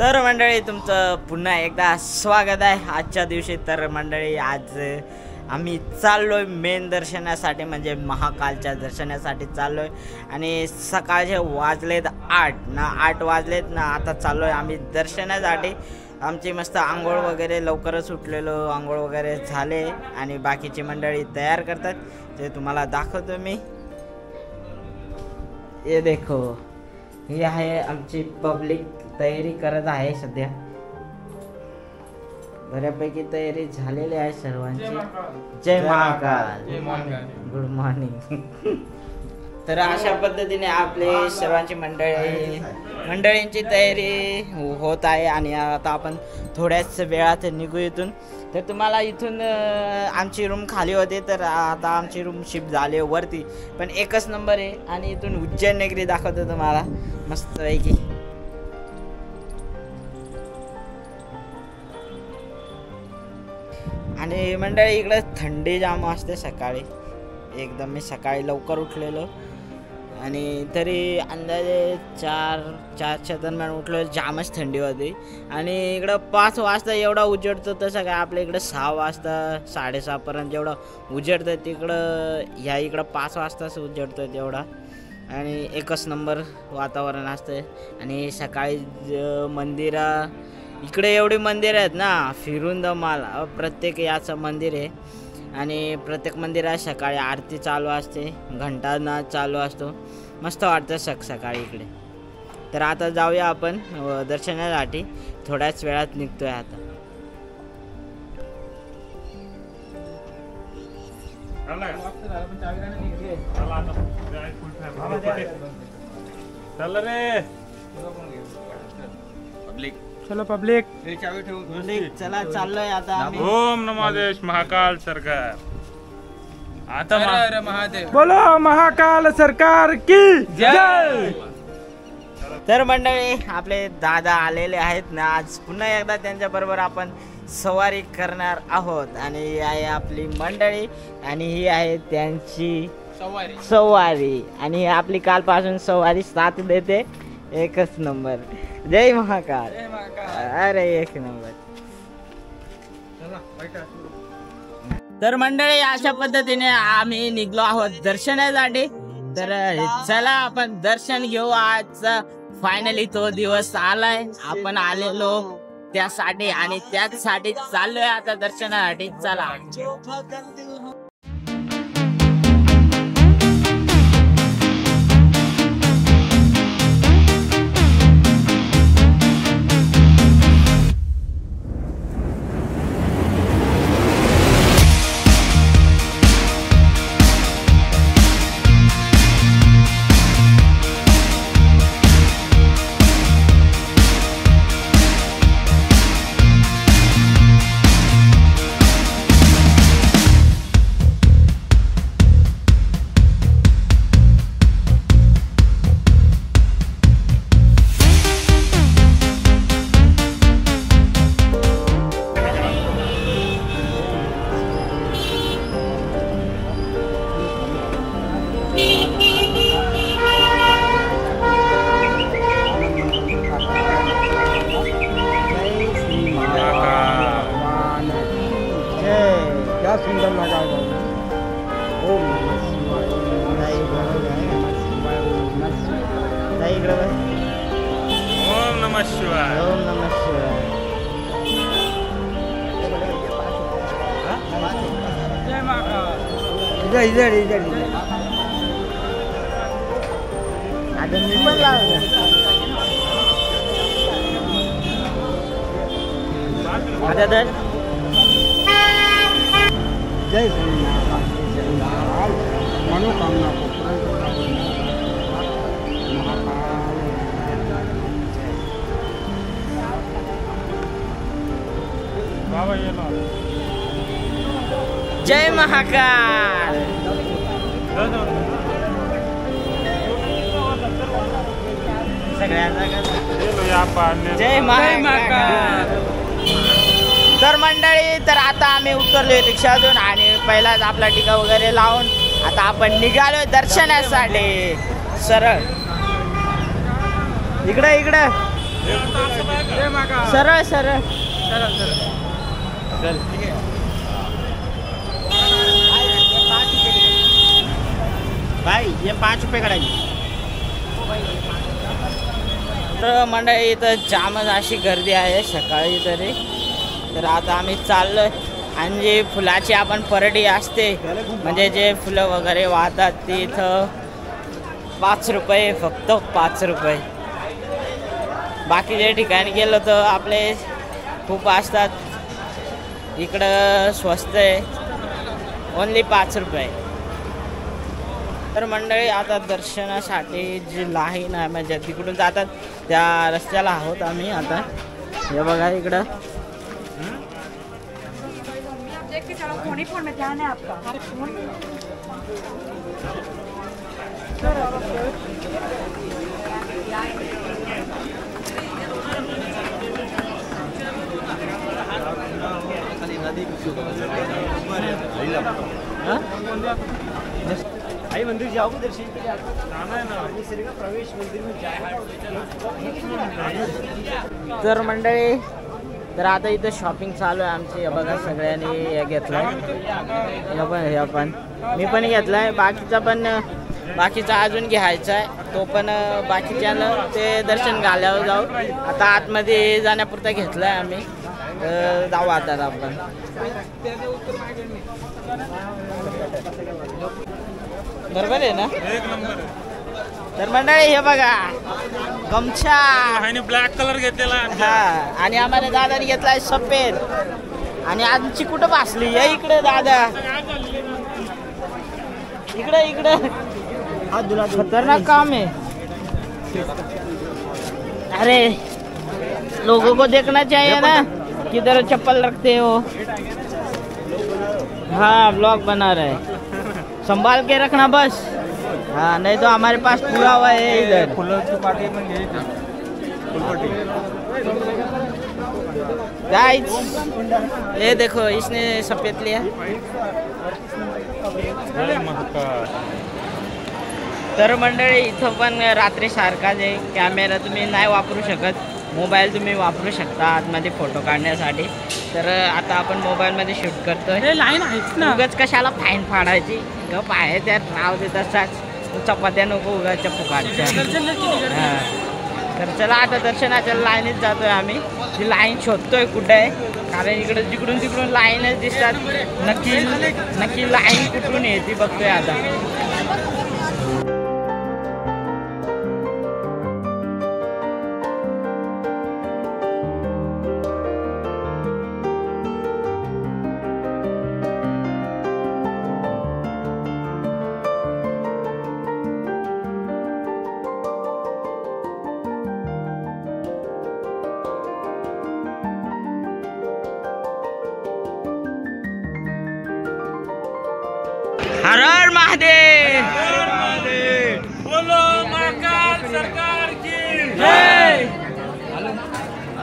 तर मंडळी तुमचं पुन्हा एकदा स्वागत आहे आजच्या दिवशी। तर मंडळी आज आम्ही चाललोय मेन दर्शनासाठी, म्हणजे महाकालच्या दर्शनासाठी चाललोय। आणि सकाळचे वाजलेत 8 वाजलेत ना, आता चाललोय आम्ही दर्शनासाठी। आमची मस्त आंघोळ वगैरे लवकरच उठलेलो, आंघोळ वगैरे झाले आणि बाकीची मंडळी तयार करतात, ते तुम्हाला दाखवतो मी। ये देखो, ही आहे आमची पब्लिक, तयारी करत आहे सध्या। बऱ्यापैकी तयारी झालेली आहे सर्वांची। जय महाकाल, गुड मॉर्निंग। तर अशा पद्धतीने आपले सर्वांची मंडळींची तयारी होत आहे आणि आता आपण थोड्याच वेळात निघू इथून। तर तुम्हाला इथून आमची रूम खाली होती, तर आता आमची रूम शिफ्ट झाली वरती, पण एकच नंबर आहे। आणि इथून उज्जैन नगरी दाखवतो तुम्हाला मस्तपैकी। आणि मंडळी इकडे थंडी जाम असते सकाळी, एकदम मी सकाळी लवकर उठलेलो आणि तरी अंदाजे 4च्या दरम्यान उठलो, जामच थंडी होती। आणि इकडं 5 वाजता एवढा उजेडतो, तसं काय आपल्या इकडं 6 वाजता 6:30 पर्यंत एवढं उजेडतं, तिकडं इकडं 5 वाजताच उजेडतो तेवढा। आणि एकच नंबर वातावरण असतं। आणि सकाळी इकडे एवढी मंदिर आहेत ना, फिरून दमाल। प्रत्येक याचं मंदिर आहे आणि प्रत्येक मंदिरात सकाळी आरती चालू असते, घंटानाद चालू असतो, मस्त वाटतं सकाळी इकडे। तर आता जाऊया आपण दर्शनासाठी, थोड्याच वेळात निघतोय आता। चलो पब्लिक, चला चाललोय आता आम्ही। ओम नमो देश महाकाल सरकार। आता महादेव बोलो, महाकाल सरकार की जय। तर मंडळी आपले दादा आलेले आहेत ना, आज पुन्हा एकदा त्यांच्या बरोबर आपण सवारी करणार आहोत। आणि ही आहे आपली मंडळी आणि ही आहे त्यांची सवारी। आणि आपली कालपासून सवारी साथ देते, एकच नंबर। जय महाकाल, अरे एक नंबर। तर मंडळी अशा पद्धतीने आम्ही निघलो आहोत दर्शनासाठी। तर चला आपण दर्शन घेऊ। आज फायनली तो दिवस आलाय, आपण आलेलो त्यासाठी आणि त्याचसाठी चाललोय आता दर्शनासाठी। चला सुंदर लगा है। ओम नमः शिवाय। ओम नमः शिवाय। जय महाकाल। इधर आता मी पण लावलं। आता तर जय महाकाल, मनोकामना को बाबा ये लो। जय महाकाल। सगळ्यांना जय महाकाल। तर मंडळी, तर आता आम्ही उतरलोय रिक्षातून आणि पहिलाच आपला टिका वगैरे लावून आता आपण निघालोय दर्शनासाठी। सरळ इकडे सरळ सरळ चल भाई ये 5 रुपये काढायची. तर मंडळी इथं जामच अशी गर्दी आहे सकाळी तरी. तर आता आम्ही चाललोय आणि जे फुलाची आपण परडी असते म्हणजे जे फुलं वगैरे वाहतात ती इथं 5 रुपये, फक्त 5 रुपये. बाकीच्या ठिकाणी गेलो तर आपले खूप असतात, इकडं स्वस्त आहे, ओन्ली 5 रुपये. तर मंडळी आता दर्शनासाठी जी लाईन आहे म्हणजे तिकडून जातात त्या रस्त्याला आहोत आम्ही आता. हे बघा इकडं आई मंदिर जाओगे दर्शन के लिए? प्रवेश मंदिर में. तर मंडळी तर आता इथं शॉपिंग चालू आहे आमची. हे बघा सगळ्यांनी हे घेतलंय, हे पण मी पण घेतलाय, बाकीचा अजून घ्यायचा आहे तो पण. बाकीच्यानं ते दर्शन घालावं जाऊ. आता आतमध्ये जाण्यापुरता घेतलाय आम्ही, जाऊ आता आपण. बरोबर आहे ना? एक नंबर. तर मंडळी हे बघा गमछा ब्लॅक कलर घेतलेला. हा आणि आम्हाला दादाने घेतलाय सफेद. आणि आमची कुठं बसली या इकडे दादा, इकडे खतरनाक काम है. अरे लोगों को देखना चाहिए ना किधर चप्पल रखते हो. हाँ ब्लॉग बना रहे, संभाल के रखना बस. हाँ नहीं तो हमारे पास पूरा हुआ है इधर. गाइस ये देखो इसने सफेद लिया. तर मंडळी इथं पण रात्री सारखाच आहे. कॅमेरा तुम्ही नाही वापरू शकत, मोबाईल तुम्ही वापरू शकता आतमध्ये फोटो काढण्यासाठी. तर आता आपण मोबाईलमध्ये शूट करतोय. लाईन आहेच ना, उगाच कशाला फाईन फाडायची, गप आहे त्यात नाव देत असतात. चपात्या नको उगाच्या फुकाटच्या. हां तर चला आता दर्शनाच्या लाईनीत जातोय आम्ही. ती लाईन शोधतोय कुठे आहे, कारण इकडे जिकडून तिकडून लाईनच दिसतात. नक्की लाईन कुठून येते बघतोय आता. हर हर महादेव. बोलो महाकाल सरकार की जय.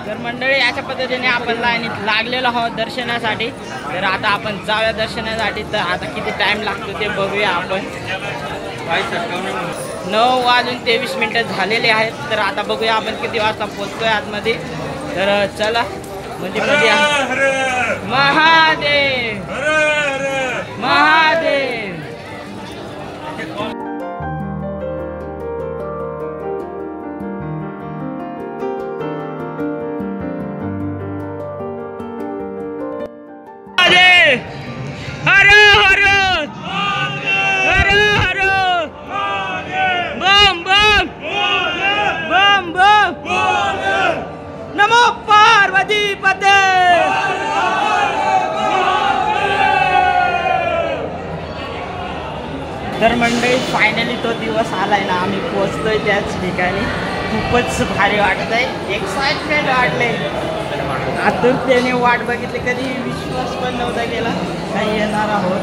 तर मंडळी अशा पद्धतीने आपण लाईनीत लागलेलो आहोत दर्शनासाठी. तर आता आपण जाऊया दर्शनासाठी. तर आता किती टाइम लागतो ते बघूया आपण. 9:23 झालेले आहेत. तर आता बघूया आपण किती वाजता पोहोचतोय आतमध्ये. तर चला मध्ये महादेव महादेव. हर हर हर हर बम बम बम बम नमो पार्वती पते. तर मंडळी फायनली तो दिवस आलाय ना, आम्ही पोहोचतोय त्याच ठिकाणी. खूपच भारी वाटतंय, एक्साइटमेंट वाटले, आतुरतेने वाट बघितली. कधी विश्वास पण नव्हता केला काही येणार आहोत.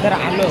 तर आलो.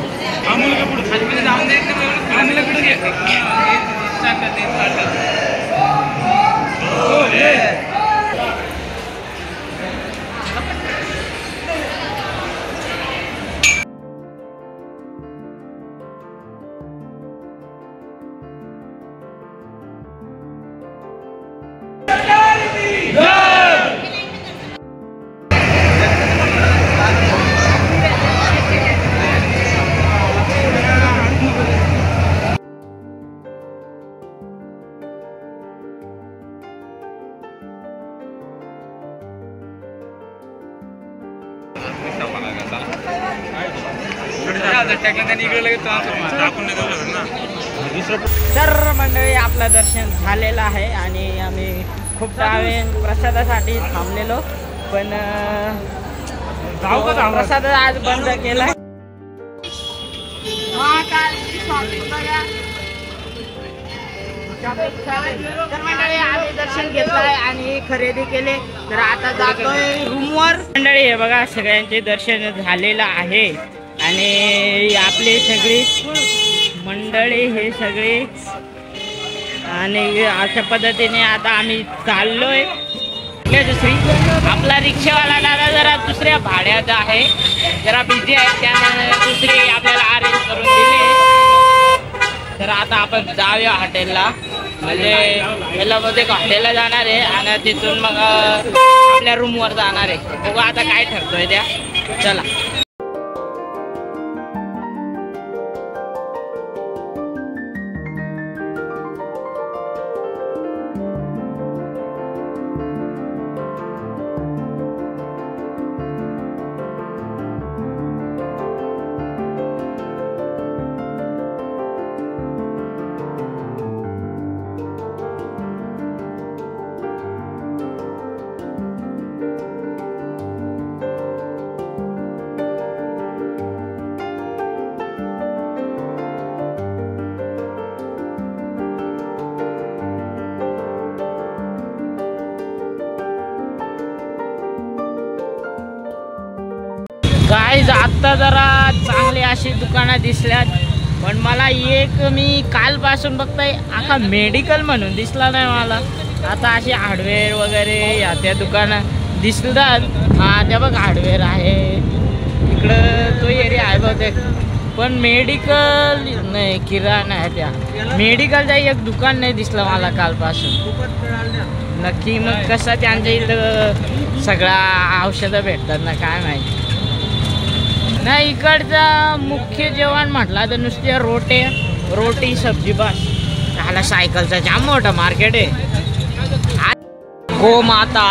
तर मंडळी आपलं दर्शन झालेलं आहे आणि आम्ही खूप टाइम प्रसादासाठी थांबलेलो पण प्रसाद आज बंद केलाय. तर मंडळी आम्ही दर्शन घेतलंय आणि खरेदी केले तर आता जातोय रूमवर. मंडळी हे बघा सगळ्यांचे दर्शन झालेलं आहे आणि आपली सगळी मंडळी हे सगळे आणि अशा पद्धतीने आता आम्ही चाललोय. दुसरी आपला रिक्षावाला दादा जरा दुसऱ्या भाड्याचा आहे, जरा बिझी आहे, त्यामुळे दुसरी आपल्याला अरेंज करून दिली. तर आता आपण जाऊया हॉटेलला, म्हणजे पहिला मध्ये हॉटेलला जाणार आहे आणि तिथून मग आपल्या रूमवर जाणार आहे. बघू आता काय ठरतोय त्या. चला गाईज आत्ता जरा चांगली अशी दुकानं दिसल्यात पण मला एक मी कालपासून बघताय आखा मेडिकल म्हणून दिसला नाही मला. आता अशी हार्डवेअर वगैरे या त्या दुकानं दिसतात. हा त्या बघ हार्डवेअर आहे इकडं, तो एरिया आहे बहुतेक, पण मेडिकल नाही, किराणा आहे. त्या मेडिकलचा एक दुकान नाही दिसलं मला कालपासून. नक्की मग कसं त्यांच्या इथं सगळा औषधं भेटतात ना काय माहिती. नाही इकडचं मुख्य जेवण म्हटलं तर नुसते रोटी सब्जी बस. ह्याला सायकलचं जाम मोठं मार्केट आहे. गोमाता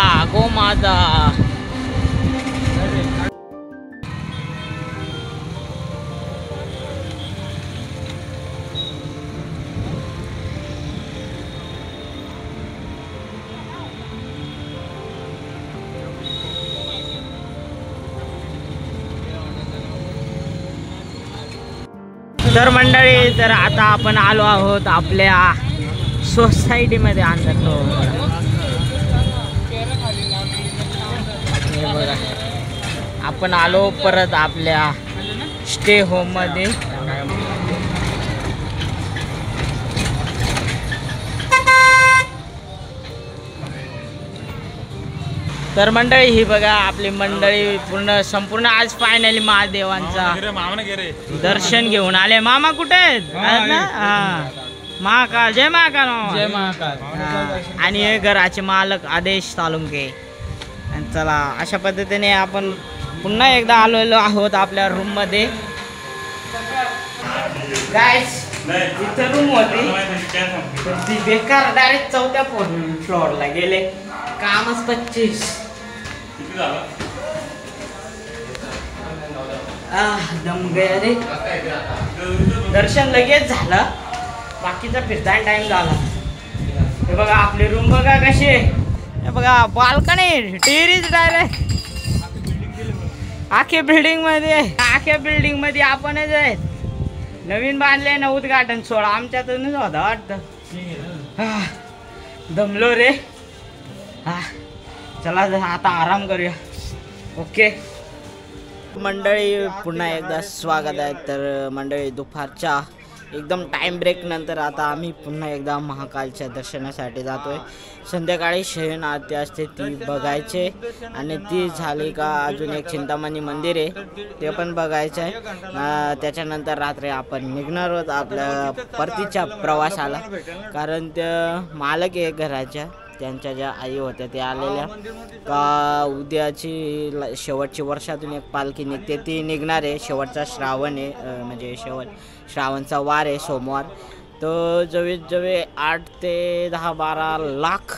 तर मंडळी तर आता आपण आलो आहोत आपल्या सोसायटीमध्ये. अंदर बघा आपण आलो परत आपल्या स्टे होम मध्ये. तर मंडळी ही बघा आपली मंडळी संपूर्ण आज फायनली महादेवांचा दर्शन घेऊन आले. मामा कुठे आहेत ना? हा महाकाल, जय महाकाल मामा. जय महाकाल. आणि हे घराचे मालक आदेश सालुंके. आणि चला अशा पद्धतीने आपण पुन्हा एकदा आलेलो आहोत आपल्या रूम मध्ये. गाईस इथं रूम होती ती बेकार, डायरेक्ट 4थ्या फ्लोअरला गेले. कामच 25. दम गया रे. दर्शन लगेच झालं, बाकीचा फिरता टाइम झाला. हे बघा आपली रूम बघा कशी आहे. हे बघा बाल्कनी टेरेस डायरेक्ट आख्या बिल्डिंग मध्ये आपणच आहे. नवीन बांधले ना उद्घाटन सोहळा आमच्यातूनच होता वाटतं. दमलो रे. हा चला आता आराम करूया. ओके मंडळी पुन्हा एकदा स्वागत आहे. तर मंडळी दुपारच्या एकदम टाइम ब्रेक नंतर आता आम्ही पुन्हा एकदा महाकालच्या दर्शनासाठी जातोय. संध्याकाळी शयन आरती असते ती बघायचे आणि ती झाली का अजून एक चिंतामणी मंदिर आहे ते पण बघायचं आहे. त्याच्यानंतर रात्री आपण निघणार आहोत आपल्या परतीच्या प्रवासाला. कारण त्या मालक आहे घराच्या, त्यांच्या ज्या आई होत्या त्या आलेल्या का उद्याची शेवटची वर्षातून एक पालखी निघते ती निघणार आहे. शेवटचा श्रावण आहे, म्हणजे श्रावणचा वार आहे सोमवार. तो जवळ 8 ते 10-12 लाख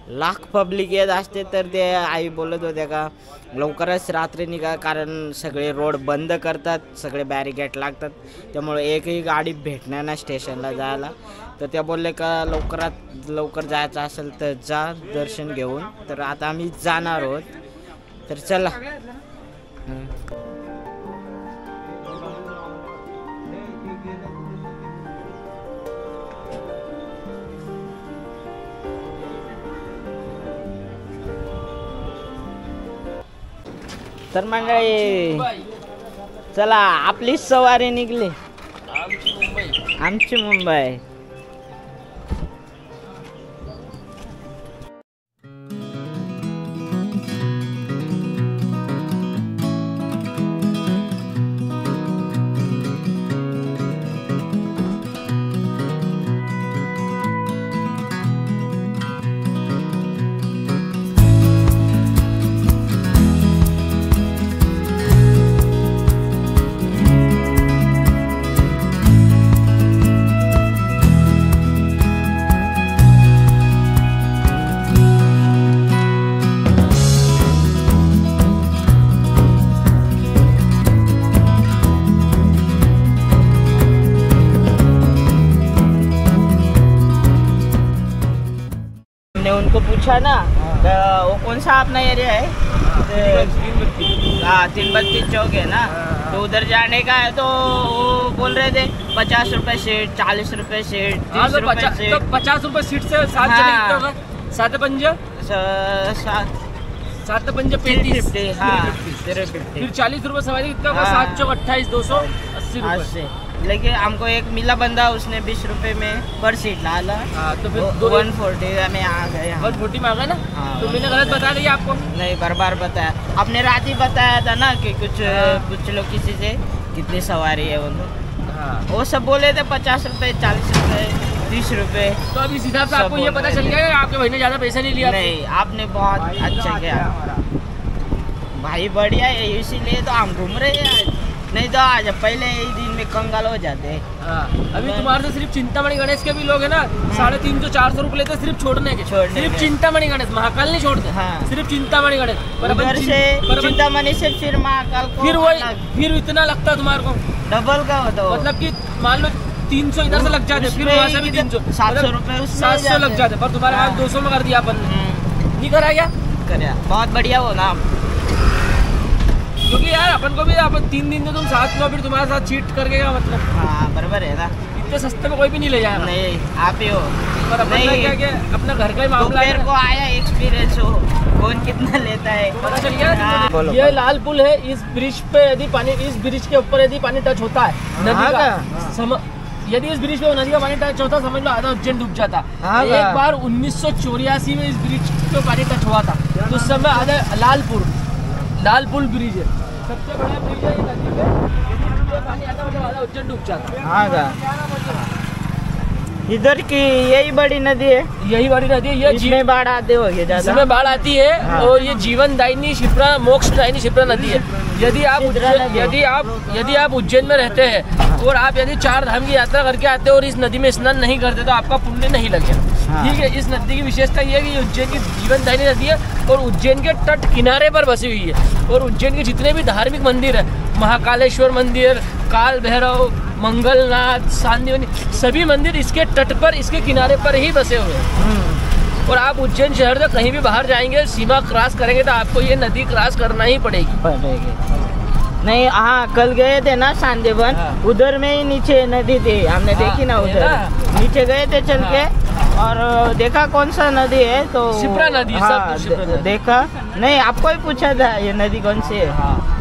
लाख पब्लिक येत असते तर ते आई बोलत होत्या का लवकरच रात्री निघा, कारण सगळे रोड बंद करतात, सगळे बॅरिकेड लागतात, त्यामुळे एकही गाडी भेटणार नाही स्टेशनला जायला. तर त्या बोलले का लवकरात लवकर जायचं असेल तर जा दर्शन घेऊन. तर आता आम्ही जाणार आहोत, तर चला. तर मंडळी चला, आपली सवारी निघली. आमची मुंबई. उनको पूछा ना तो वो कौन सा अपना एरिया है? हाँ, 332 चौक है ना. तो उधर जाने का है तो वो बोल रहे थे 50 रुपए सीट, 40 रुपए सीट, 30 रुपए सीट. तो 50 रुपए सीट से 7 चलेगा. 7 पंज 35. हाँ, फिर 40 रुपए सवारी कितना होगा? 7 चौक 28, 280 रुपए. लेकिन हमको एक मिला बंदा, उसने 20 रुपए में पर सीट डाला. तो फिर 140 में आ गए. 140 में आ गए ना. हाँ, तो मैंने गलत बता दिया आपको? नहीं, बार बताया. आपने रात ही बताया था ना कि कुछ लोग किसी से कितनी सवारी है वो लोग. हाँ, वो सब बोले थे 50 रुपए, 40 रुपए, 30 रुपए. तो अब इस हिसाब से आपको ये पता चल गया कि आपके भाई ने ज्यादा पैसा नहीं लिया? नहीं, आपने बहुत अच्छा किया भाई, बढ़िया है. इसीलिए तो हम घूम रहे हैं आज, नहीं तो आज पहले ही दिन में कंगाल हो जाते. हाँ, अभी तुम्हारे से सिर्फ चिंतामणि गणेश के भी लोग है ना 350-400 रुपए लेते सिर्फ छोड़ने के. सिर्फ चिंतामणि गणेश, महाकाल नहीं छोड़ते. हाँ, सिर्फ चिंतामणि गणेश. उधर से चिंतामणि से फिर महाकाल को फिर इतना लगता है तुम्हारे को? डबल का होता है. मतलब कि मान लो 300 इधर से लग जाते, फिर वहाँ से भी 300, 700 रुपए 700 लग जाते. पर तुम्हारे पास 200 में कर दिया अपन. नहीं करा क्या? कराया. बहुत बढ़िया हो ना, क्योंकि यार अपन को भी 3 दिन तो तुम साथ में, फिर तुम्हारे साथ चीट करके क्या मतलब? हाँ, बराबर है ना. इतने सस्ते में कोई भी नहीं ले जाएगा. नहीं, आप ही हो. पर अपन का क्या अपना घर का ही मामला है. को आया एक्सपीरियंस हो, कौन कितना लेता है पता चल गया. ये लाल पुल है, इस ब्रिज पे यदि पानी, इस ब्रिज के ऊपर यदि पानी टच होता है नदी का, यदि इस ब्रिज पे नदी का पानी टच होता, समझ लो आधा उज्जैन डूब जाता. एक बार 1984 में इस ब्रिज पे पानी टच हुआ था, तो उस समय आधा लाल पुल ब्रिज है, सबसे बड़ा ब्रिज है ये नदी पे. पानी आता मतलब आधा उज्जैन डूब जाता. हाँ, इधर की यही बड़ी नदी है. यही बड़ी नदी है. ये इसमें बाढ़ आते होगी ज्यादा. इसमें बाढ़ आती है. हाँ. और ये जीवन दायिनी शिप्रा, मोक्ष दायिनी शिप्रा नदी है. यदि आप उज्जैन में रहते हैं और आप यदि 4 धाम की यात्रा करके आते हो और इस नदी में स्नान नहीं करते तो आपका पुण्य नहीं लगेगा. हाँ. ठीक है. इस नदी की विशेषता ये है कि उज्जैन की जीवन दायिनी नदी है और उज्जैन के तट किनारे पर बसी हुई है. और उज्जैन के जितने भी धार्मिक मंदिर है, महाकालेश्वर मंदिर, काल भैरव, मंगलनाथ, सांदीवनी, सभी मंदिर इसके तट पर, इसके किनारे पर ही बसे हुए हैं. और आप उज्जैन शहर से कहीं भी बाहर जाएंगे, सीमा क्रॉस करेंगे तो आपको ये नदी क्रॉस करना ही पड़ेगी. नहीं, हाँ, कल गए थे ना सांदीवन. हाँ. उधर में ही नीचे नदी थी, हमने देखी ना. उधर नीचे गए थे चल के और देखा कौन सा नदी है तो शिप्रा नदी. हाँ, देखा नहीं, आपको ही पूछा था ये नदी कौन सी है. हाँ.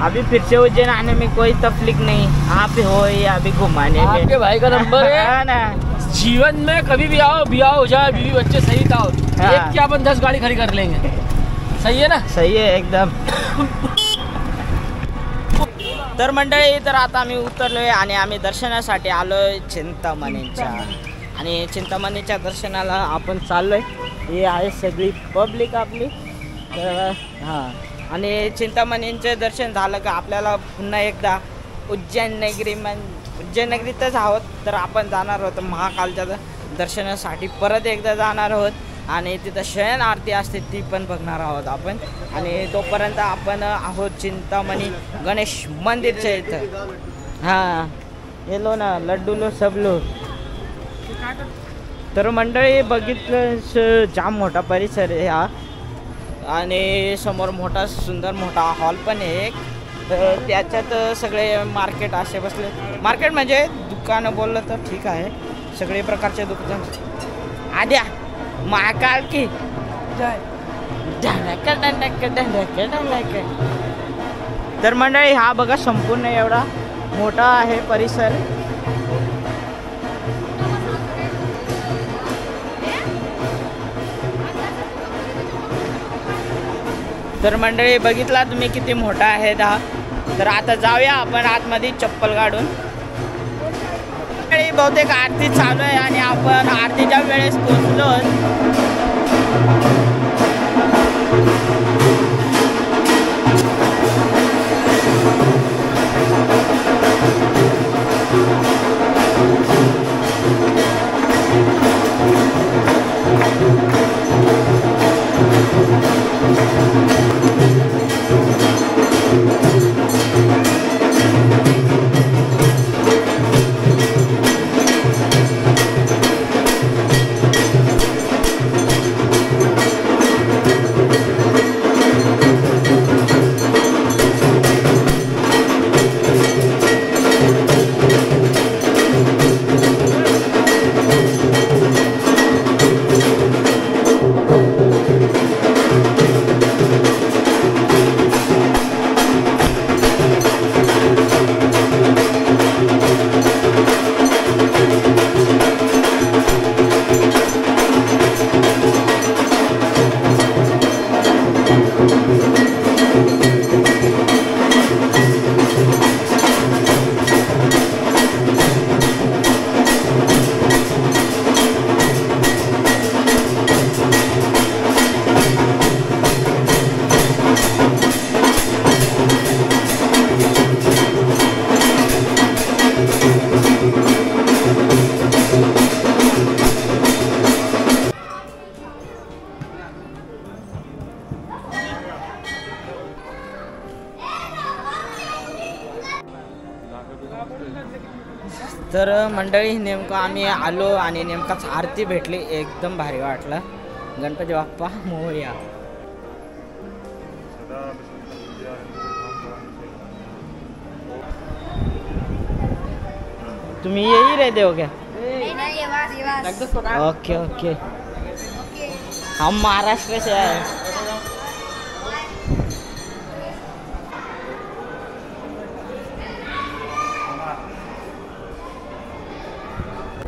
अभी फिर से उज्जैन आने में कोई तकलीफ नहीं. आप हो या अभी घुमाने में. आपके भाई का नंबर है ना. जीवन में कभी भी आओ, ब्याह हो जाए, बीवी बच्चे सही था, हाँ. एक क्या अपन 10 गाड़ी खड़ी कर लेंगे. सही है ना? सही आहे एकदम. तर मंडळी, तर आता आम्ही उतरलोय आणि आम्ही दर्शनासाठी आलोय चिंतामणीच्या. आणि चिंतामणीच्या दर्शनाला आपण चाललोय. ही आहे सगळी पब्लिक आपली. तर हां, आणि चिंतामणींचे दर्शन झालं का आपल्याला पुन्हा एकदा उज्जैन नगरीतच आहोत. तर आपण जाणार आहोत महाकालच्या दर्शनासाठी परत एकदा जाणार आहोत आणि तिथं शयन आरती असते ती पण बघणार आहोत आपण. आणि तोपर्यंत आपण आहोत चिंतामणी गणेश मंदिरच्या इथं. हां येलो ना लड्डू लो सब लो. तर मंडळी बघितलं जाम मोठा परिसर आहे हा आणि समोर मोठा सुंदर मोठा हॉल पण आहे एक. तर त्याच्यात सगळे मार्केट असे बसले. मार्केट म्हणजे दुकानं बोललं तर ठीक आहे. सगळे प्रकारचे दुकान. आद्या महाकाल की तर मंडळी हा बघा संपूर्ण एवढा मोठा आहे परिसर. तर मंडळी बघितला तुम्ही किती मोठा आहे हा. तर आता जाऊया आपण आतमध्ये चप्पल काढून. बहुतेक आरती चालू आहे आणि आपण आरतीच्या वेळेस पोहोचलो. तर मंडळी नेमकं आम्ही आलो आणि नेमकाच आरती भेटली. एकदम भारी वाटलं. गणपती बाप्पा मोरया. तुम्ही यही रहते हो क्या? Okay okay. हम महाराष्ट्र से आए.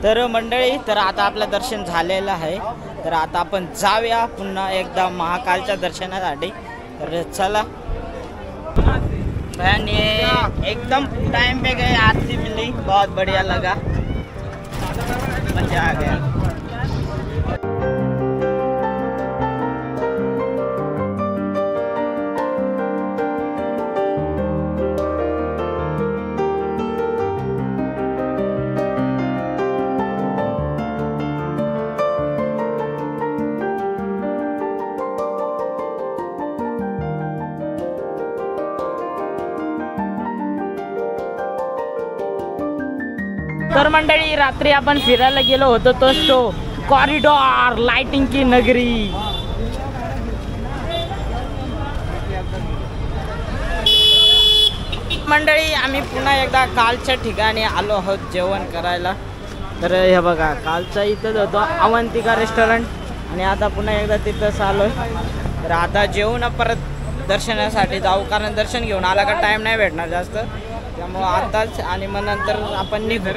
तर मंडळी तर आता आपलं दर्शन झालेलं आहे. तर आता आपण जाऊया पुन्हा एकदा महाकालच्या दर्शनासाठी. तर चला. मैंने एकदम टाइम पे गए, आरती मिली, बहुत बढ़िया लगा, मजा आ गया. तर मंडळी रात्री आपण फिरायला गेलो होतो तो कॉरिडॉर लाइटिंग की नगरी. मंडळी आम्ही पुन्हा एकदा कालच्या ठिकाणी आलो आहोत जेवण करायला. तर हे बघा कालचा इथंच होतो अवंतिका रेस्टॉरंट आणि आता पुन्हा एकदा तिथंच आलो. तर आता जेवून परत दर्शनासाठी जाऊ, कारण दर्शन घेऊन आला का टाइम नाही भेटणार जास्त, त्यामुळे आताच आणि मग नंतर आपण निघू.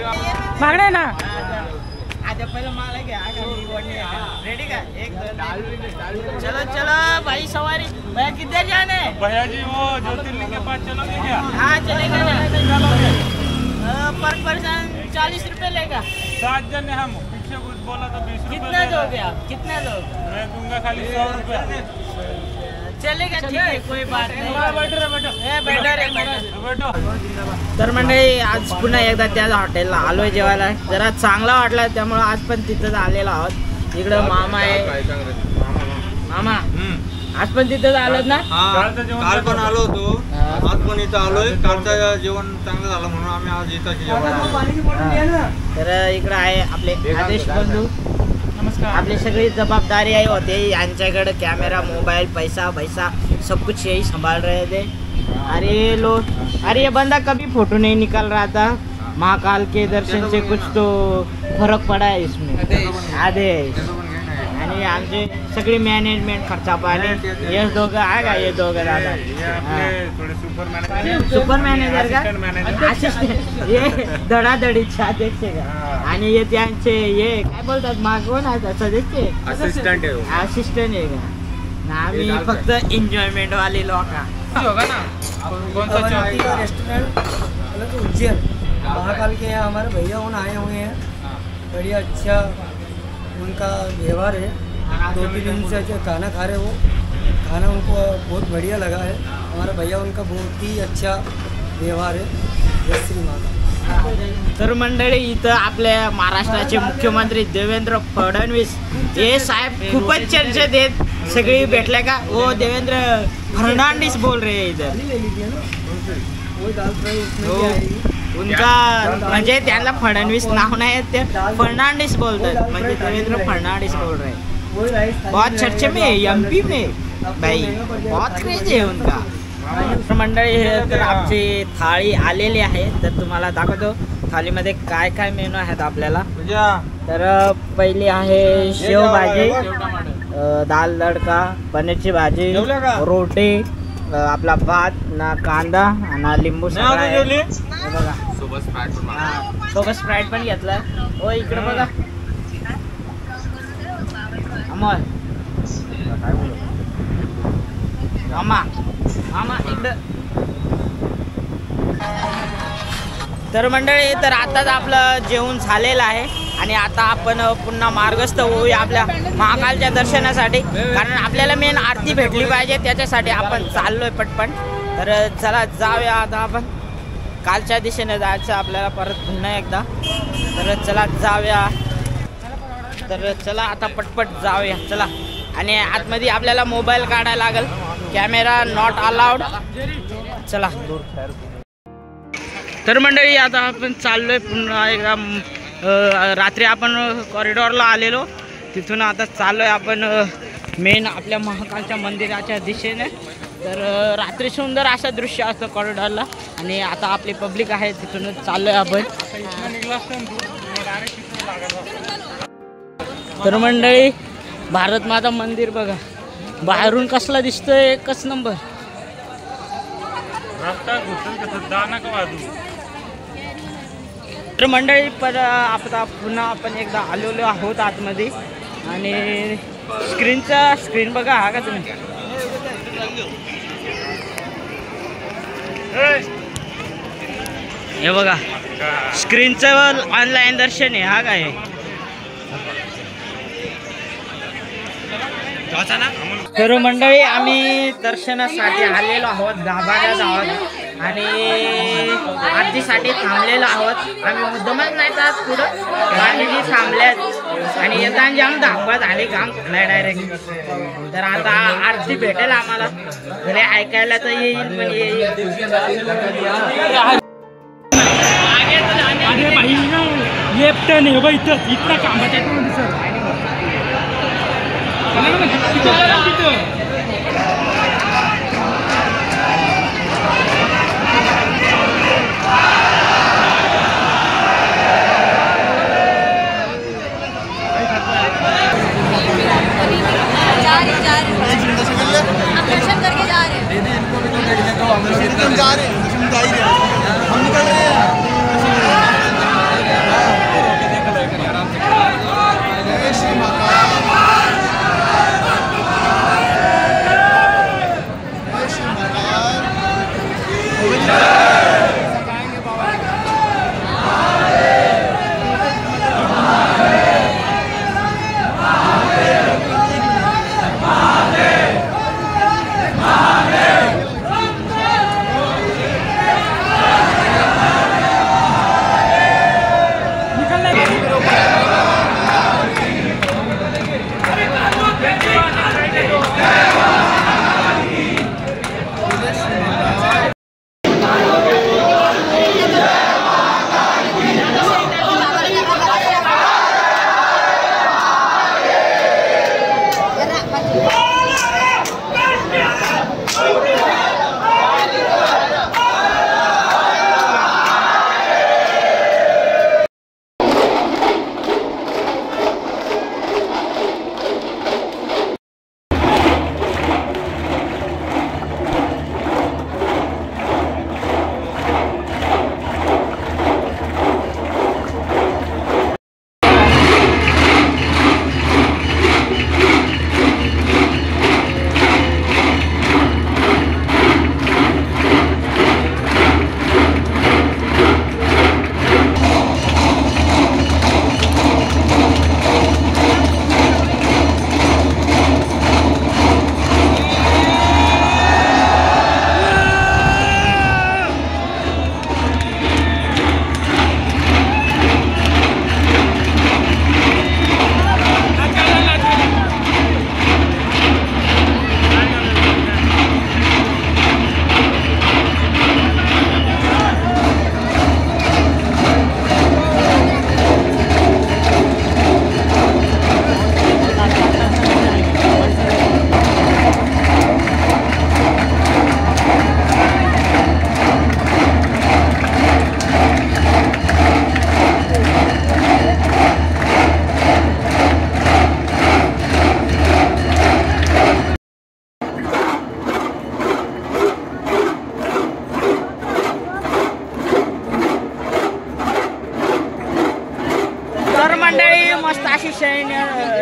मागणे ना आजा पहले मला घ्या. रेडी का? एक चलो चलो भाई सवारी. भैया किधर जाने? भैया जी वो ज्योतिर्लिंग के पास चलोगे क्या? हाँ चलेगा ना. पर पर्सन 40 रुपये लेगा. 7 जन हम. पीछे कुछ बोला तो 20 रुपये. कितना दोगे आप? कितना दोगे? मैं दूंगा खाली 100 रुपये. चलेगा, ठीक आहे, कोई बात नाही. तर मंडळी आज पुन्हा एकदा त्याच हॉटेलला आलोय जेवायला. जरा चांगला वाटला त्यामुळे आज पण तिथंच आलेलो आहोत. इकडं मामा आहे. मामा आज पण तिथंच आलोत ना? काल पण आलो होतो, आज पण इथं आलोय. कालचं जेवण चांगलं झालं म्हणून आम्ही आज इथं जेवण. तर इकडं आहे आपले आदेश बंधू. नमस्कार. आपली सगळी जबाबदारी आहे होते यांच्याकडे. कॅमेरा, मोबाइल, पैसा सब कुछ यही संभाल रहे थे. अरे ये बंदा कभी फोटो नहीं निकाल रहा था. महाकाल के दर्शन से कुछ तो फरक पड़ा है इसमें. आदेश आणि आमचे सगळी मॅनेजमेंट खर्चा पाणी यश दोघं आहे का? ये दोघं दादा सुपर मॅनेजर का? असिस्टंट. ये धडाधडीचे अध्यक्ष का? आणि ये त्यांचे ये काय बोलतात मागवून आहे सदस्य असिस्टंट आहे का? आम्ही फक्त एन्जॉयमेंट वाले लोक. रेस्टोरेंट उज्जैन महाकाल के यहाँ हमारे भैया उन आए हुए हैं. बढ़िया अच्छा उनका व्यवहार है. 2-3 दिन से अच्छा खाना खा रहे वो. खाना उनको बहुत बढ़िया लगा है. हमारा भैया उनका बहुत ही अच्छा व्यवहार है. जय श्री महाकाल. तर मंडळी इथं आपल्या महाराष्ट्राचे मुख्यमंत्री देवेंद्र फडणवीस हे साहेब खूपच चर्चेत आहेत. सगळी भेटले का? वो देवेंद्र फर्नांडिस बोल रहे हैं इधर. उनका म्हणजे त्यांना फडणवीस नाव नाही, ते फर्नांडिस बोलतात. म्हणजे देवेंद्र फर्नांडिस बोल रहे हैं. बहुत चर्चे में एमपी में भाई बहुत क्रेज आहे उनका. मंडळी हे तर आमची थाळी आलेली आहे. तर तुम्हाला दाखवतो थाळीमध्ये काय काय मेनू आहेत आपल्याला. तर पहिली आहे शेवभाजी, दाल तडका, पनीरची भाजी, रोटी, आपला भात ना, कांदा आणि लिंबू बघा. सोबत स्प्राईट पण घेतला. हो इकडे बघा अमोल मामा इकडं. तर मंडळी तर आताच आपलं जेवण झालेलं आहे आणि आता आपण पुन्हा मार्गस्थ होऊया आपल्या महाकालच्या दर्शनासाठी. कारण आपल्याला मेन आरती भेटली पाहिजे, त्याच्यासाठी आपण चाललोय पटपट. तर चला जाऊया आता आपण. कालच्या दिशेने जायचं आपल्याला परत पुन्हा एकदा. तर चला जाऊया. तर चला आता पटपट जाऊया चला. आणि आतमध्ये आपल्याला मोबाईल काढायला लागेल. Camera not allowed. चला. तर मंडळी आता आपण चाललोय पुन्हा एकदा. रात्री आपण कॉरिडॉरला आलेलो, तिथून आता चाललोय आपण मेन आपल्या महाकालच्या मंदिराच्या दिशेने. तर रात्री सुंदर असं दृश्य असतं कॉरिडॉरला. आणि आता आपली पब्लिक आहे तिथूनच चाललोय आपण. तर मंडळी भारत माता मंदिर बघा बाहेरून कसला दिसतोय, एकच नंबर. तर मंडळी आता पुन्हा आपण एकदा आलेलो आहोत आतमध्ये. आणि स्क्रीन बघा हा का तुम्ही. हे बघा स्क्रीनचं ऑनलाईन दर्शन आहे हा काय. तर मंडळी आम्ही दर्शनासाठी आलेलो आहोत, गाभाऱ्यात आहोत आणि आरतीसाठी थांबलेलो आहोत. आम्ही मुद्दामच नाही जात पुढं, गाडीने थांबल्यात आणि येताना जाम धापा झाले काम डायरेक्ट. तर आता आरती भेटेल आम्हाला, घरी ऐकायला तर येईल पण येईल. लेफ्टन आहे इथं इतका कामात आहे सर. दर्शन करके जा रहे हैं. हम जा रहे हैं, हम निकल रहे हैं.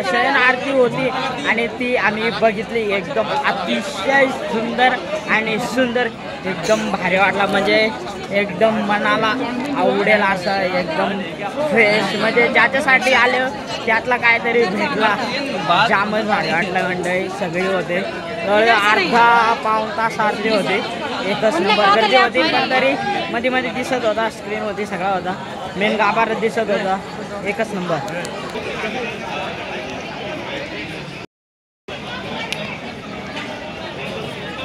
शयन आरती होती आणि ती आम्ही बघितली. एकदम अतिशय सुंदर आणि सुंदर एकदम भारी वाटला. म्हणजे एकदम मनाला आवडेल असं एकदम फ्रेश, म्हणजे ज्याच्यासाठी आले त्यातला काहीतरी भेटला. जामच भारी वाटलं. मंडळी सगळी होते, अर्धा पाऊण तास आरती होती. एकच नंबर गर्दी होती, पण तरी मध्ये मध्ये दिसत होता, स्क्रीन होती, सगळा होता, मेन गाभार दिसत होता. एकच नंबर.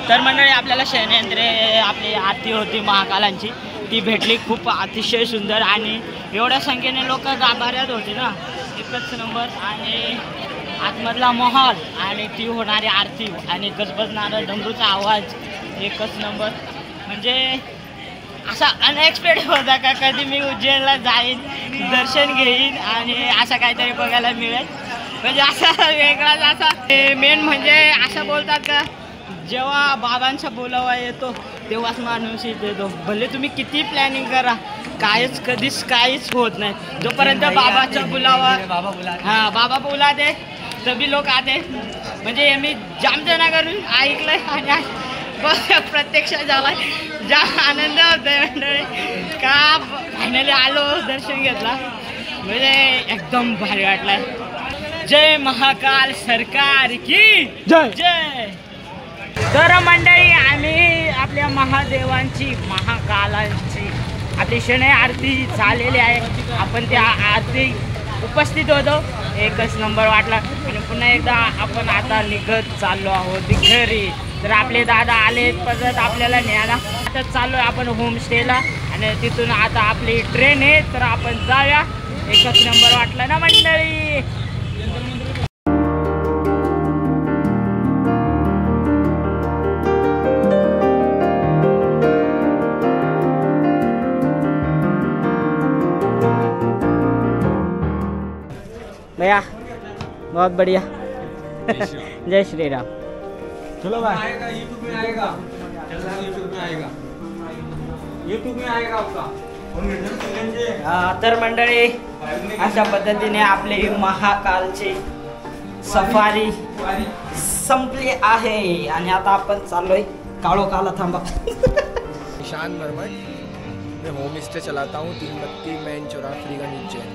तर मंडळी आपल्याला शयनयंत्रे आपली आरती होती महाकालांची, ती भेटली. खूप अतिशय सुंदर आणि एवढ्या संख्येने लोक गाभाऱ्यात होते ना, एकच नंबर. आणि आतमधला माहोल आणि ती होणारी आरती आणि गजबजणारा डमरूचा आवाज एकच नंबर. म्हणजे असा अनएक्सपेक्टेड होता का कधी मी उज्जैनला जाईन, दर्शन घेईन आणि असं काहीतरी बघायला मिळेल. म्हणजे असा वेगळाच असा. मेन म्हणजे असं बोलतात का जेव्हा बाबांचा बोलावा येतो तेव्हाच माणूस येतो. भले तुम्ही किती प्लॅनिंग करा, कधीच काहीच होत नाही. जोपर्यंत बाबाचा बुलावा, बाबा बोला दे तभी लोक आते. म्हणजे मी जाम जणा करून ऐकलंय आणि प्रत्यक्ष झाला. जाम आनंद होतोय मंडळी का फायनली आलो, दर्शन घेतला. म्हणजे एकदम भारी वाटलाय. जय महाकाल सरकार की जय जय. तर मंडळी आम्ही आपल्या महादेवांची महाकालांची आपली शयन आरती झालेली आहे. आपण त्या आरती उपस्थित होतो. एकच नंबर वाटला. आणि पुन्हा एकदा आपण आता निघत चाललो आहोत घरी. तर आपले दादा आले परत आपल्याला न्यायला. आता चाललो आहे आपण होमस्टेला आणि तिथून आता आपली ट्रेन आहे, तर आपण जाऊया. एकच नंबर वाटला ना मंडळी. भैया बहुत बढ़िया. जय श्री राम. चलो भाई, आएगा यूट्यूब में, आएगा यूट्यूब में, आएगा यूट्यूब में, आएगा आपका. तर मंडळी अशा पद्धतीने आपली महाकालची सफारी संपली आहे आणि आता आपण चाललोय काळोखाला. थांबा. ईशान वर्मा, मैं होम स्टे चलाता हूँ 332 मैन चौराहा फ्रीगंज उज्जैन.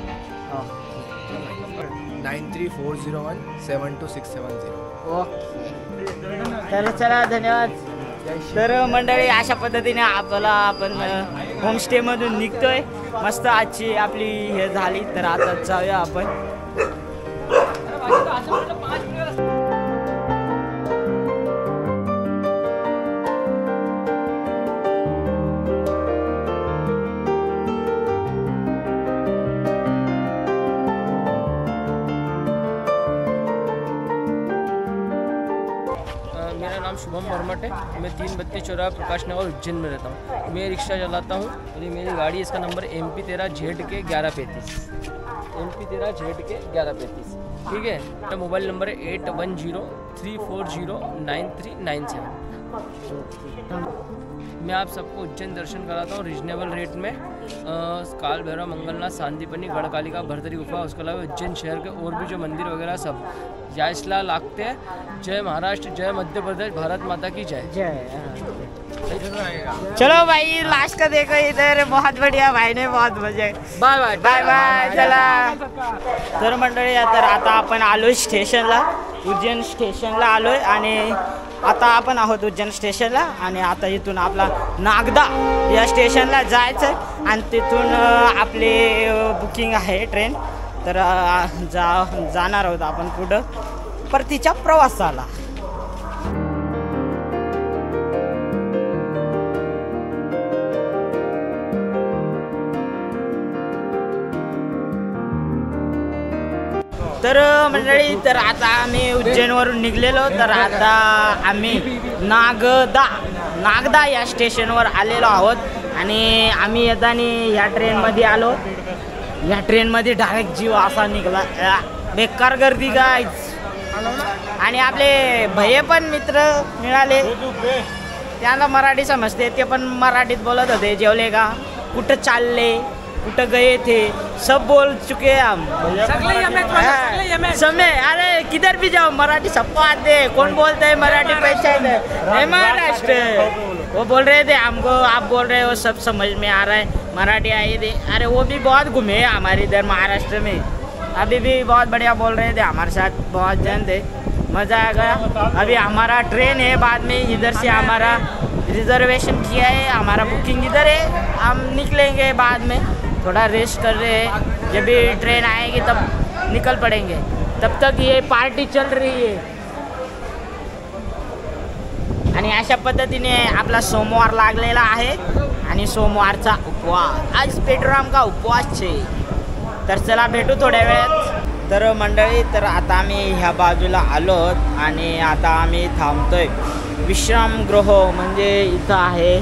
9340172670. तर चला धन्यवाद. तर मंडळी अशा पद्धतीने आपण होमस्टेमधून निघतोय. मस्त आजची आपली हे झाली. तर आता जाऊया आपण. नाम शुभम भरमट है। मैं 332 चौराहा प्रकाश नगर उज्जैन में रहता हूँ। मैं रिक्शा चलाता हूँ और ये मेरी गाड़ी, इसका नंबर MP13ZK 1135, MP13ZK 1135, ठीक है। मेरा मोबाइल नंबर है 8103409397। मैं आप सबको उज्जैन दर्शन कराता हूँ रिजनेबल रेट में। काल भैरव, मंगलनाथ, सांदीपनी, गढ़कालिका, भरतरी गुफा, उसके अलावा उज्जैन शहर के और भी जो मंदिर वगैरह सब जायसला लागते हैं। जय महाराष्ट्र, जय मध्य प्रदेश, भारत माता की जय। चलो भाई लास्ट का देखो इधर, बहुत बढ़िया भाई ने बहुत मजा. Bye bye bye bye. चला तर मंडळी तर आता आपण आलोय स्टेशनला, उज्जैन स्टेशनला आलोय आणि आता आपण आहोत उज्जैन स्टेशनला आणि आता इथून आपला नागदा या स्टेशनला जायचं आणि तिथून आपली बुकिंग आहे ट्रेन. तर जाणार आहोत आपण पुढं परतीच्या प्रवासाला. तर मंडळी तर आता आम्ही उज्जैनवरून निघलेलो. तर आता आम्ही नागदा या स्टेशनवर आलेलो आहोत आणि आम्ही येताना या ट्रेनमध्ये आलो. या ट्रेनमध्ये डायरेक्ट जीव असा निघाला, बेकार गर्दी गाईच. आणि आपले भैये पण मित्र मिळाले, त्यांना मराठी समजते, ते पण मराठीत बोलत होते. जेवले का, कुठं चालले, कुठं गए थे, सब बोल चुके हम. समय अरे किधर भी जाओ मराठी सबको आते हैं. कौन बोलते हैं मराठी पहचान है महाराष्ट्र. वो बोल रहे थे हमको, आप बोल रहे हो सब समझ में आ रहा है, मराठी आई थी. अरे वो भी बहुत घूमे हमारे इधर महाराष्ट्र में, अभी भी बहुत बढ़िया बोल रहे थे. हमारे साथ बहुत जन थे, मज़ा आ गया. अभी हमारा ट्रेन है, बाद में इधर से हमारा रिजर्वेशन किया है, हमारा बुकिंग इधर है. हम निकलेंगे बाद में, थोड़ा रेस्ट कर रहे हैं. जब भी ट्रेन आएगी तब निकल पड़ेंगे. तब तक ये पार्टी चल रही है. आणि अशा पद्धतीने आपला सोमवार लागलेला आहे आणि सोमवारचा उपवास, आज पेट्रोराम का उपवास छे. तर चला भेटू थोड्या वेळात. तर मंडळी तर आता आम्ही ह्या बाजूला आलो आणि आता आम्ही थांबतोय विश्रामगृह, म्हणजे इथं आहे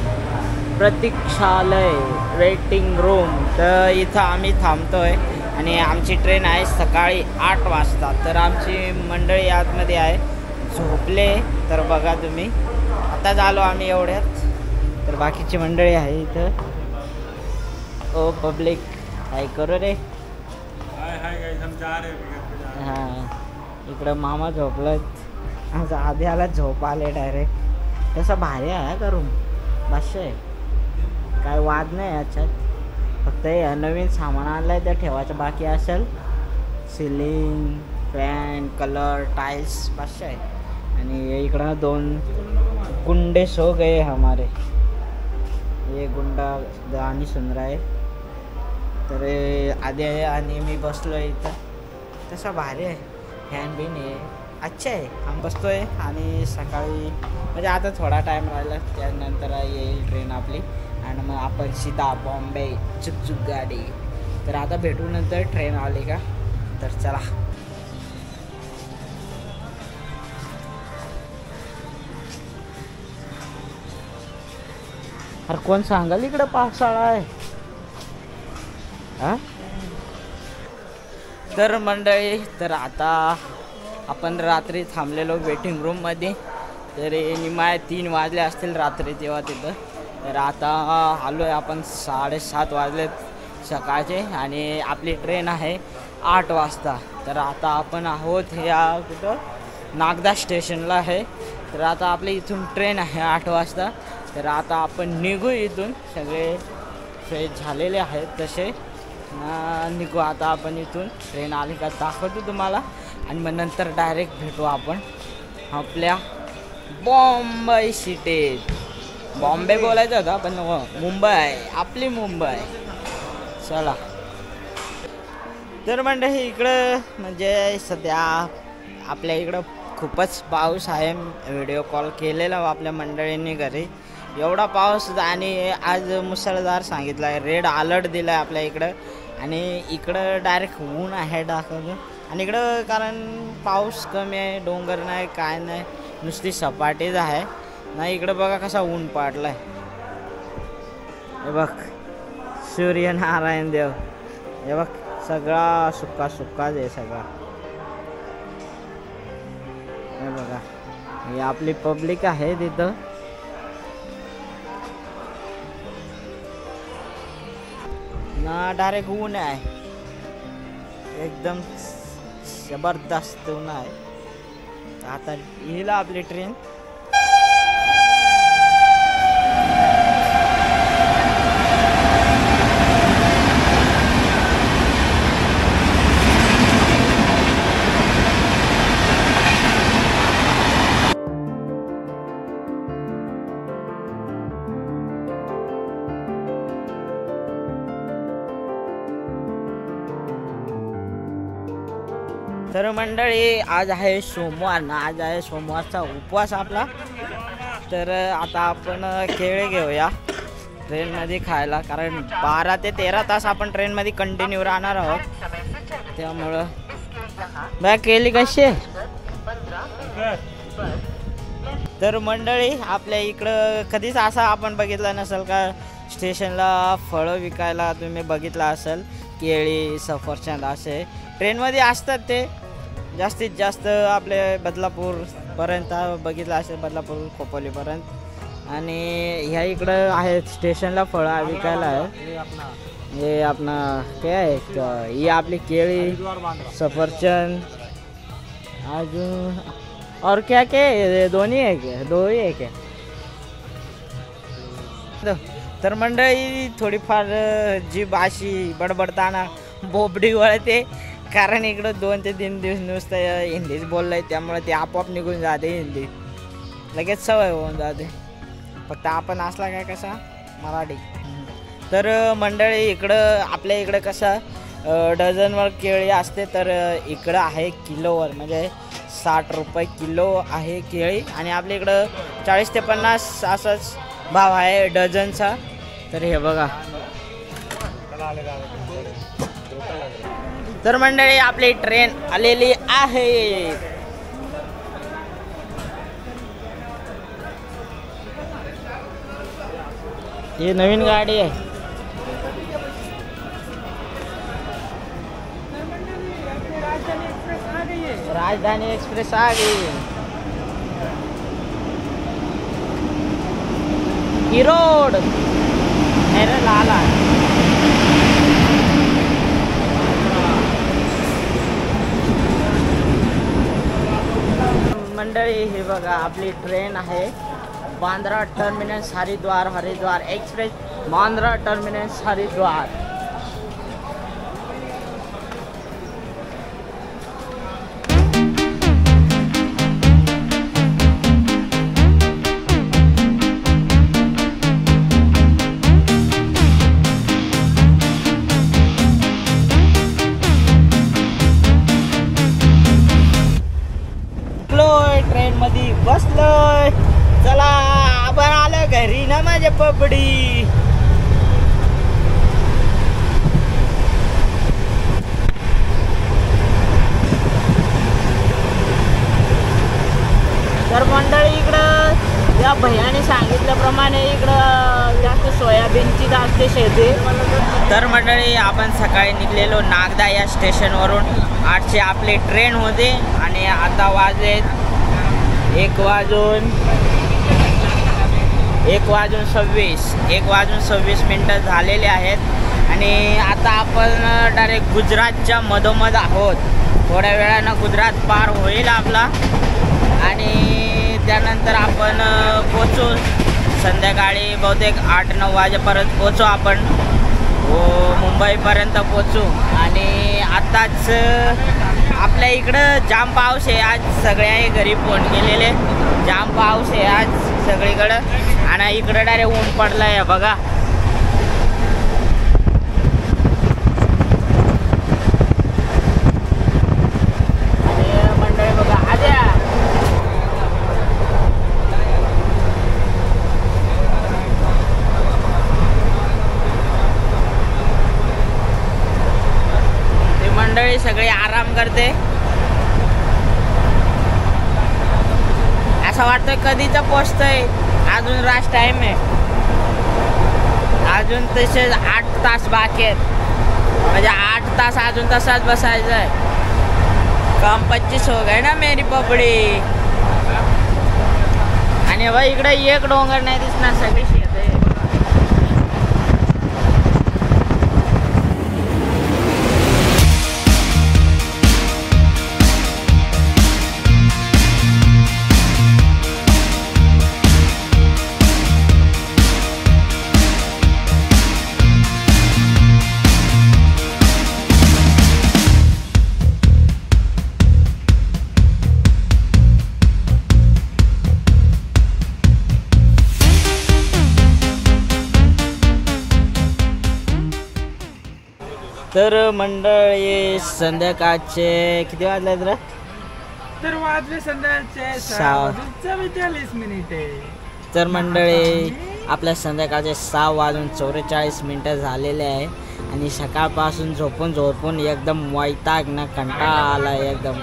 प्रतीक्षालय, वेटिंग रूम. तर इथं आम्ही थांबतोय आणि आमची ट्रेन आहे सकाळी 8 वाजता. तर आमची मंडळी आतमध्ये आहे, झोपले. तर बघा तुम्ही, आताच आलो आम्ही एवढ्यात. तर बाकीची मंडळी आहे इथं. ओ पब्लिक काय करू रे. हां इकडं मामा झोपलं, आमचा आधी झोप आले डायरेक्ट. तसं भारी आहे का रूम, भाष्य आहे, काय वाद नाही याच्यात. फक्त हे नवीन सामान आणलं आहे ते ठेवायचं बाकी असेल. सिलिंग, फॅन, कलर, टाइल्स भाष्य आहे. आणि इकडं 2 गुंडे सो गए हमारे, ये गुंडा आणि सुंदर आहे. तर आधी आहे आणि मी बसलो इथं. तसं भारी आहे, फॅन बिन आहे, अच्छा आहे. आम्ही बसतो आहे आणि सकाळी म्हणजे आता थोडा टाईम राहिला, त्यानंतर येईल ट्रेन आपली आणि मग आपण सीधा बॉम्बे चुकचुक गाडी. तर आता भेटू नंतर ट्रेन आली का. तर चला. अरे कोण सांगाल इकडं पावसाळा आहे. हां तर मंडळी तर आता आपण रात्री थांबलेलो वेटिंग रूममध्ये. तर निमाय 3 वाजले असतील रात्री तेव्हा तिथं. तर आता आलो आहे आपण 7:30 वाजलेत सकाळचे आणि आपली ट्रेन आहे 8 वाजता. तर आता आपण आहोत ह्या कुठं नागदा स्टेशनला आहे. तर आता आपली इथून ट्रेन आहे 8 वाजता. तर आता आपण निघू इथून, सगळे फ्रेश झालेले आहेत तसे निघू आता आपण इथून. ट्रेन आली का दाखवतो तुम्हाला आणि मग नंतर डायरेक्ट भेटू आपण आपल्या बॉम्बे सिटीत. बॉम्बे बोलायचं होतं पण मुंबई, आपली मुंबई. चला. तर म्हणजे इकडं म्हणजे सध्या आपल्या इकडं खूपच पाऊस आहे. व्हिडिओ कॉल केलेला आपल्या मंडळींनी घरी. एवढा पाऊस आणि आज मुसळधार सांगितलं आहे, रेड अलर्ट दिला आहे आपल्या इकडं. आणि इकडं डायरेक्ट ऊन आहे दाखवलं. आणि इकडं कारण पाऊस कमी आहे, डोंगर नाही काय नाही, नुसती सपाटीच आहे ना. इकडे बघा कसा ऊन पाडलाय. हे बघ सूर्यनारायण देव. हे बघ सगळा सुक्का सुक्काच आहे सगळा. हे बघा ही आपली पब्लिक आहे तिथं. ना डायरेक्ट ऊन आहे एकदम जबरदस्त ऊन आहे. आता येईल आपली ट्रेन. तर मंडळी आज आहे सोमवार ना. आज आहे सोमवारचा उपवास आपला. तर आता आपण केळे घेऊया ट्रेनमध्ये खायला, कारण 12 ते 13 तास आपण ट्रेनमध्ये कंटिन्यू राहणार आहोत. त्यामुळं बघ केळी कशी आहे. तर मंडळी आपल्या इकडं कधीच असा आपण बघितला नसेल का स्टेशनला फळं विकायला. तुम्ही बघितलं असेल केळी सफरचंद असे ट्रेनमध्ये असतात. ते जास्तीत जास्त आपले बदलापूरपर्यंत बघितलं असेल, बदलापूर खोपोलीपर्यंत. आणि ह्या इकडं आहेत स्टेशनला फळं विकायला आहे. हे आपला काय आहे ही आपली केळी सफरचंद अजून और क्या क्या दोन्ही आहे क्या दोही आहे क्या. तर मंडळी थोडीफार जीभ अशी बडबडताना बोबडी वळते, कारण इकडं 2 ते 3 दिवस नुसतं हिंदीच बोललंय. त्यामुळे ते आपोआप निघून जाते हिंदी, लगेच सवय होऊन जाते. फक्त आपण असला काय कसा मराठी. तर मंडळी इकडं आपल्या इकडं कसं डझनवर केळी असते, तर इकडं आहे किलोवर, म्हणजे 60 रुपये किलो आहे केळी. आणि आपल्या इकडं 40 ते 50 असाच भाव आहे डझनचा. तर हे बघा. तर मंडळी आपली ट्रेन आलेली आहे. ही नवीन गाडी आहे. राजधानी एक्सप्रेस आ गई. ही रोड मेरे लाला. मंडळी हे बघा आपली ट्रेन आहे. Bandra terminus Haridwar, Haridwar express Bandra terminus Haridwar. Train मध्ये बसलोय. चला आपण आलो घरी ना माझे पबडी. तर मंडळी इकडं या भैयाने सांगितल्याप्रमाणे इकडं जास्त सोयाबीनची जास्त शेती. तर मंडळी आपण सकाळी निघलेलो नागदा या स्टेशनवरून. 8ची आपली ट्रेन होती आणि आता वाजले 1 वाजून 26 मिनटं झालेले आहेत. आणि आता आपण डायरेक्ट गुजरातच्या मधोमध आहोत. थोड्या वेळानं गुजरात पार होईल आपला आणि त्यानंतर आपण पोचू. संध्याकाळी बहुतेक 8-9 वाजेपर्यंत पोचू आपण. मुंबईपर्यंत पोचू. आणि आताच आपल्या इकडं जाम पाऊस आहे आज. सगळ्या घरी फोन केलेले जाम पाऊस आहे आज सगळीकडं. आणि इकडं डायरेक्ट ऊन पडलं आहे बघा. आणि मंडळी बघा आद्या मंडळी सगळे आराम करते. असं वाटतंय कधीच पोचतोय, अजून रास्ट टाइम आहे, अजून तसेच 8 तास बाकी आहेत, म्हणजे 8 तास अजून तसाच बसायचं आहे. काम 25 हो गए ना मेरी पपडी. आणि बघ इकडे एक डोंगर नाही दिसणार, सगळी शेत आहे. तर मंडळी संध्याकाळचे किती वाजले रे? तर वाजले संध्याकाळचे 6:44. तर मंडळी आपल्या संध्याकाळचे 6:44 झालेले आहे आणि सकाळपासून झोपून एकदम वैताग ना, कंटाळा आलाय, एकदम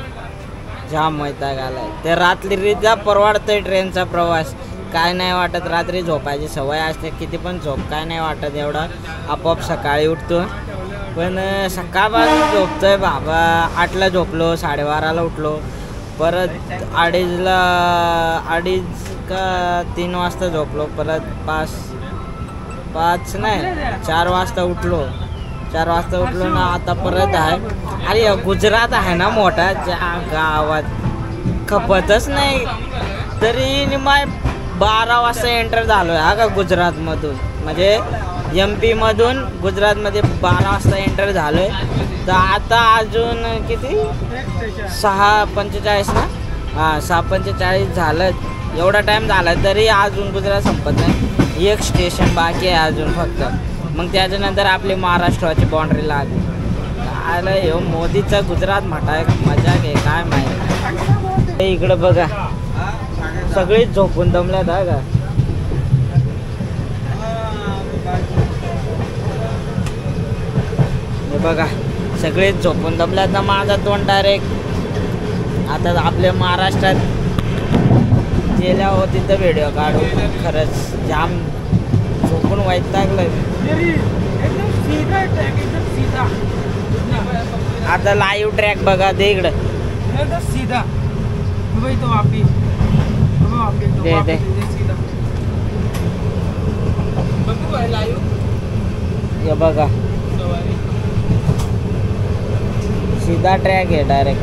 जाम वैताग आलाय. तर रात्रीचा परवडतोय ट्रेनचा प्रवास, काय नाही वाटत. रात्री झोपायची सवय असते, किती पण झोप काय नाही वाटत एवढा, आपोआप सकाळी उठतो. पण सकाळपासून झोपतोय बाबा. 8ला झोपलो, 12:30ला उठलो, परत 2:30 का 3 वाजता झोपलो, परत 4 वाजता उठलो. 4 वाजता उठलो ना, आता परत आहे. अरे गुजरात आहे ना मोठा, ज्या गावात खपतच नाही, तरी निमाय 12 वाजता एंटर झालो आहे हा का गुजरातमधून, म्हणजे MP मधून गुजरातमध्ये 12 वाजता एंटर झालो आहे. तर आता अजून किती 6:45 ना, हां 6:45 झालं, एवढा टाईम झाला तरी अजून गुजरात संपत नाही. एक स्टेशन बाकी आहे अजून फक्त, मग त्याच्यानंतर आपली महाराष्ट्राची बाँड्री लागली. आलं हे मोदीचा गुजरात म्हटाय मजा घे काय माहिती. इकडं बघा सगळीच झोपून दमल्यात हा का. बघा सगळेच झोपून दमल्यात ना, माझा तोंड डायरेक्ट. आता आपल्या महाराष्ट्रात गेल्यावर तिथं व्हिडिओ काढू, खरंच जाम झोपून वैतागलं. आता लाईव्ह ट्रॅक बघा दे इकडं, दे हे बघा सीधा ट्रॅक आहे डायरेक्ट.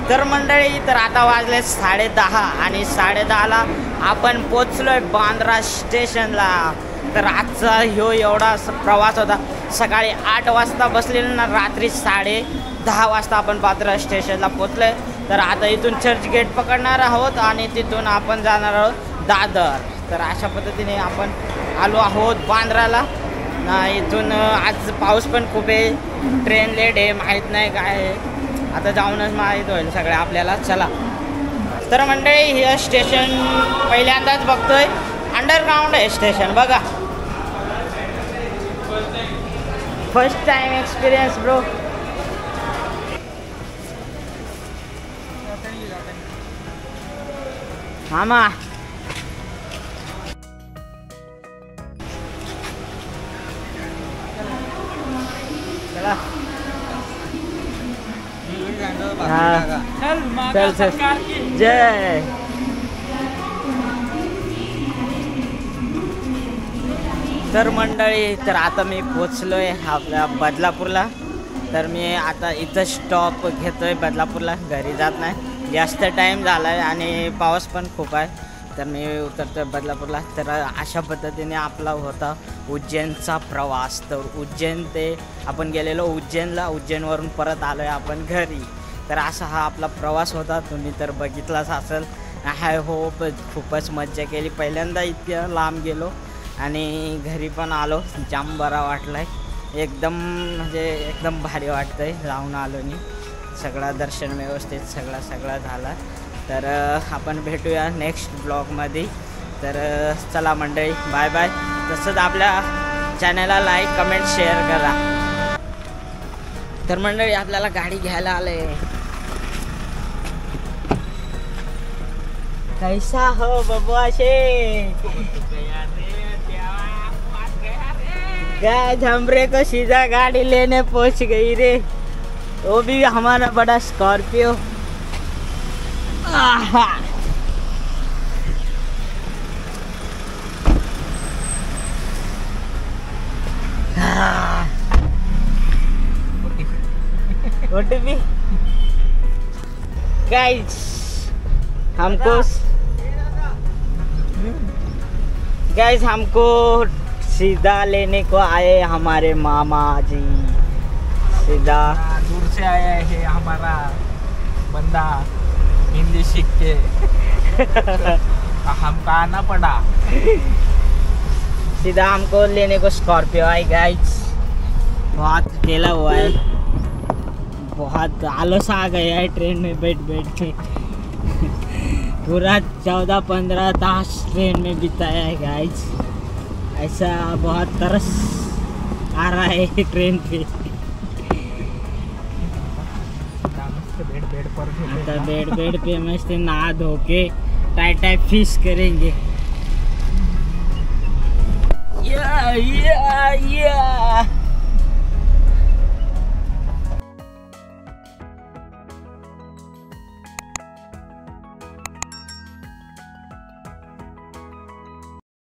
तर मंडळी, तर आता वाजले 10:30 आणि 10:30ला आपण पोचलोय बांद्रा स्टेशनला. तर आजचा ह्यो एवढा प्रवास होता. सकाळी 8 वाजता बसलेलं ना, रात्री 10:30 वाजता आपण बांद्रा स्टेशनला पोचलोय. तर आता इथून चर्चगेट पकडणार आहोत आणि तिथून आपण जाणार आहोत दादर. तर अशा पद्धतीने आपण आलो आहोत बांद्राला. इथून आज पाऊस पण खूप आहे, ट्रेन लेट आहे, माहीत नाही काय आहे, आता जाऊनच माहीत होईल सगळं आपल्याला. चला तर मंडळी, हे स्टेशन पहिल्यांदाच बघतोय, अंडरग्राऊंड आहे स्टेशन बघा. First time experience bro. मामा चला. चल चल जय. तर मंडळी, तर आता मी पोचलोय आपल्या बदलापूरला. तर मी आता इथं स्टॉप घेतोय बदलापूरला, घरी जात नाही, जास्त टाईम झाला आहे आणि पाऊस पण खूप आहे. तर मी उतरतोय बदलापूरला. तर अशा पद्धतीने आपला होता उज्जैनचा प्रवास. तर उज्जैन ते आपण गेलेलो उज्जैनला, उज्जैनवरून परत आलो आहे आपण घरी. तर असा हा आपला प्रवास होता, तुम्ही तर बघितलाच असेल. आय होप खूपच मज्जा केली. पहिल्यांदा इतक्या लांब गेलो आणि घरी पण आलो, जाम बरा वाटला आहे एकदम, म्हणजे एकदम भारी वाटतं आहे. जाऊन आलो मी, सगळा दर्शन व्यवस्थित सगळा झाला. तर आपण भेटूया नेक्स्ट ब्लॉगमध्ये. तर चला मंडळी, बाय बाय. तसंच आपल्या चॅनलला लाईक कमेंट शेअर करा. तर मंडळी आपल्याला गाडी घ्यायला आले. कैसा हो बबुआ शे? गाइस हमरे को सीधा गाड़ी लेने पहुंच गई रे, वो भी हमारा बड़ा स्कॉर्पियो. OTP गाइस, हमको सीधा लेने को आए हमारे मामा जी. सीधा दूर से आया है हमारा बंदा हिंदी सीख के. हमको आना पड़ा. सीधा हमको लेने को स्कॉर्पियो आई. गाइस बहुत अकेला हुआ है, बहुत आलस आ गया है ट्रेन में बैठ बैठ के. पूरा 14-15 तास ट्रेन में बिताया है गाइस. ऐसा बहुत तरस आ रहा है ट्रेन पे. बेड पे मस्त नहा धो के टाइट फिश करेंगे. या